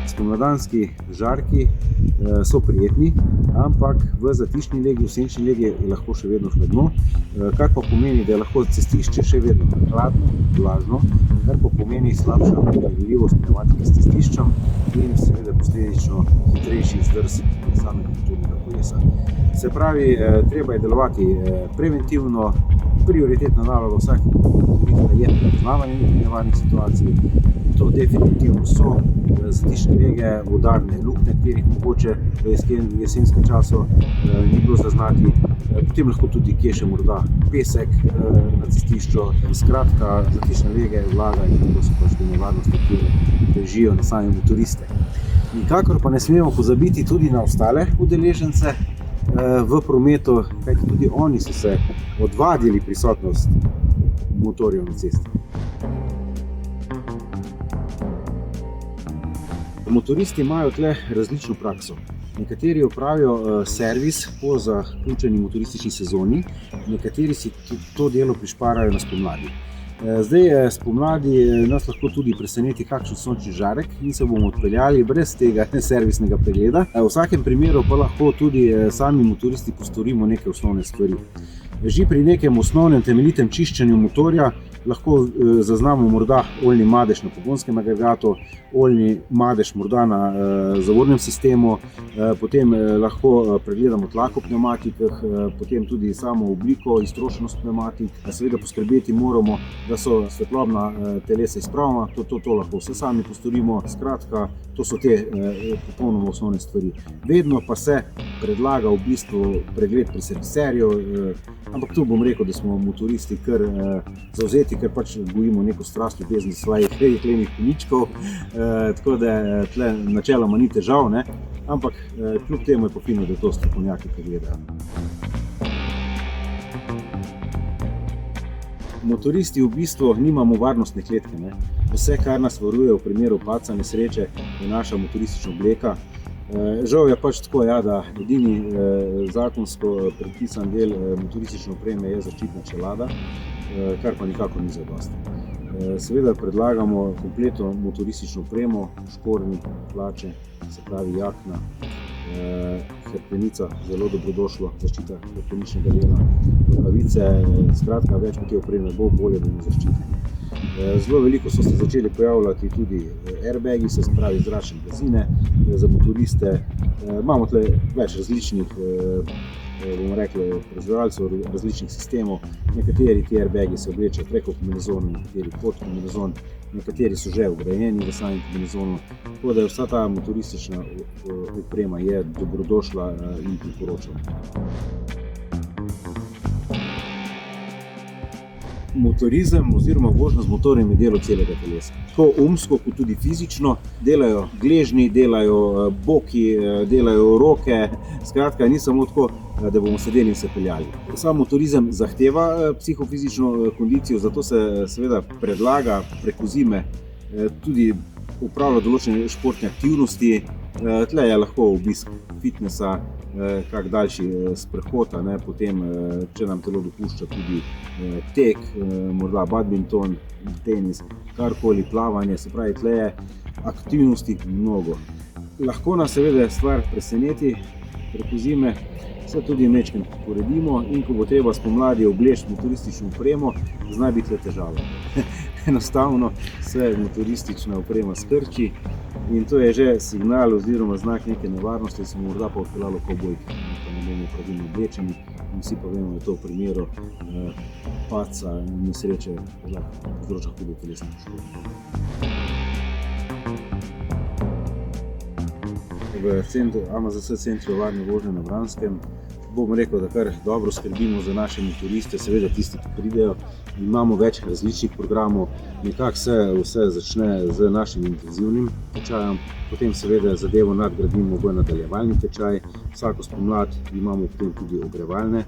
Spomladanski žarki so prijetni, ampak v zatišni legi, v senčni legi je lahko še vedno hladno, kar pa pomeni, da je lahko cestišče še vedno hladno, vlažno, kar pa pomeni slabša prilagodljivost pnevmatike s cestiščem in seveda posledično hitrejši zdrs samega motornega kolesa. Se pravi, treba je delovati preventivno, prioritetna naloga vsakega motorista je prepoznavanje nevarnih situacij. To definitivno so zatišne lege, vodarne luknje, katerih mogoče v jesenskem času ni bilo zaznati. Potem lahko tudi kje še morda pesek na cestišču. Skratka, zatišne lege, vlaga in to so pač te nevarnosti, ki težijo na same motoriste. Nikakor pa ne smemo pozabiti tudi na ostale udeležence v prometu, kajti tudi oni so se odvadili prisotnost motorjev na cesti. Motoristi imajo tle različno prakso. Nekateri opravijo servis po zaključeni motoristični sezoni, nekateri si to delo prišparajo na spomladi. Zdaj spomladi nas lahko tudi preseneti kakšen sončni žarek in se bomo odpeljali brez tega servisnega pregleda. V vsakem primeru pa lahko tudi sami motoristi postorimo neke osnovne stvari. Že pri nekem osnovnem temeljitem čiščenju motorja lahko zaznamo morda oljni madež na pogonskem agregatu, oljni madež morda na zavornem sistemu, potem lahko pregledamo tlak v pnevmatikah, potem tudi samo obliko, iztrošenost pnevmatik. Seveda poskrbeti moramo, da so svetlobna telesa izpravna, to lahko vse sami postorimo. Skratka, to so te popolnoma osnovne stvari. Vedno pa se predlaga v bistvu pregled pri serviserju, ampak tu bom rekel, da smo motoristi kar zavzeti, ker pač gojimo neko strast, ljubezen do svojih jeklenih konjičkov, tako da tle načeloma ni težav, ne? Ampak kljub temu je pa fino, da to strokovnjaki pregledajo. Motoristi v bistvu nimamo varnostne kletke, ne? Vse, kar nas varuje v primeru padca, nesreče, je naša motoristična obleka. Žal je pač tako, da edini zakonsko predpisan del motoristične opreme je zaščitna čelada, kar pa nikakor ni zadosti. Seveda predlagamo kompletno motoristično opremo, škornji, hlače, se pravi jakna, hrbtenica, zelo dobrodošlo, zaščita hrbteničnega dela, rokavice, skratka več kot te opreme bo bolje bomo zaščiteni. Zelo veliko so se začeli pojavljati tudi airbagi, se pravi zračne blazine za motoriste. Imamo tle več različnih, bomo rekli, proizvajalcev različnih sistemov. Nekateri ti airbagi se oblečejo preko kombinezona, nekateri pod kombinezon, nekateri so že vgrajeni v samem kombinezonu. Tako da vsa ta motoristična oprema je dobrodošla in priporočena. Motorizem oziroma vožnja z motorjem je delo celega telesa. Tako umsko kot tudi fizično delajo gležnji, delajo boki, delajo roke. Skratka, ni samo tako, da bomo sedeli in se peljali. Sam motorizem zahteva psihofizično kondicijo, zato se seveda predlaga preko zime tudi opravljati določene športne aktivnosti. Tle je lahko obisk fitnesa, kak daljši sprehod, potem, če nam telo dopušča, tudi tek, morda badminton, tenis, karkoli, plavanje, se pravi, tle je aktivnosti mnogo. Lahko nas seveda stvar preseneti preko zime, se tudi mečkeno poredimo in ko bo treba spomladi obleči motoristično opremo, zna biti le težava. Enostavno se motoristična oprema skrči in to je že signal oziroma znak neke nevarnosti, se morda pa odpeljalo kavbojke, pa ne bomo pravilno oblečeni in vsi pa vemo, da to v primeru padca in nesreče povzroča hudo telesno poškodbo. V AMZS centru varne vožnje na Vranskem bom rekel, da kar dobro skrbimo za naše motoriste, seveda tisti, ki pridejo. Imamo več različnih programov, nekako se vse začne z našim intenzivnim tečajem, potem seveda zadevo nadgradimo v nadaljevalni tečaj, vsako spomlad imamo potem tudi ogrevalne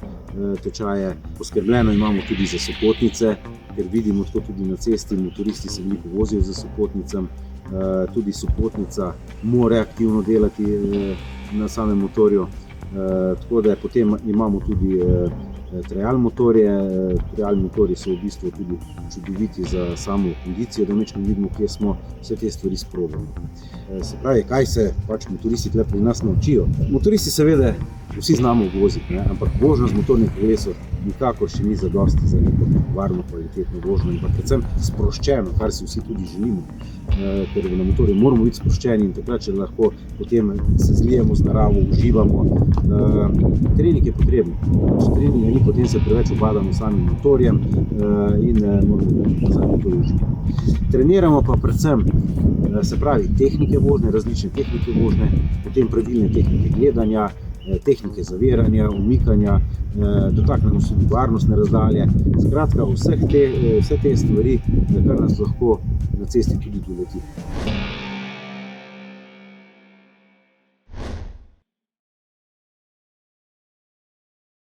tečaje, poskrbljeno imamo tudi za sopotnice, ker vidimo tako tudi na cesti, motoristi se veliko vozijo za sopotnicam, tudi sopotnica mora aktivno delati na samem motorju, tako da potem imamo tudi trial motorje. Trial motorji so v bistvu tudi čudoviti za samo kondicijo, da večkrat vidimo, kje smo, vse te stvari sprobamo. Se pravi, kaj se pač motoristi tukaj pri nas naučijo? Motoristi seveda vsi znamo voziti, ne? Ampak vožnja z motornim kolesom nikakor še ni zadosti za neko varno, kvalitetno vožnjo in pa predvsem sproščeno, kar si vsi tudi želimo. Ker na motorju moramo biti sproščeni in takrat, če lahko potem se zlijemo z naravo, uživamo. Trening je potreben. Če treninga ni, potem se preveč obadamo samim motorjem in moramo nazaj motorju uživati. Treniramo pa predvsem, se pravi, tehnike vožnje, različne tehnike vožnje, potem pravilne tehnike gledanja, tehnike zaviranja, umikanja, dotaknemo se tudi varnostne razdalje. Skratka, vse te stvari, kar nas lahko na cesti tudi doleti.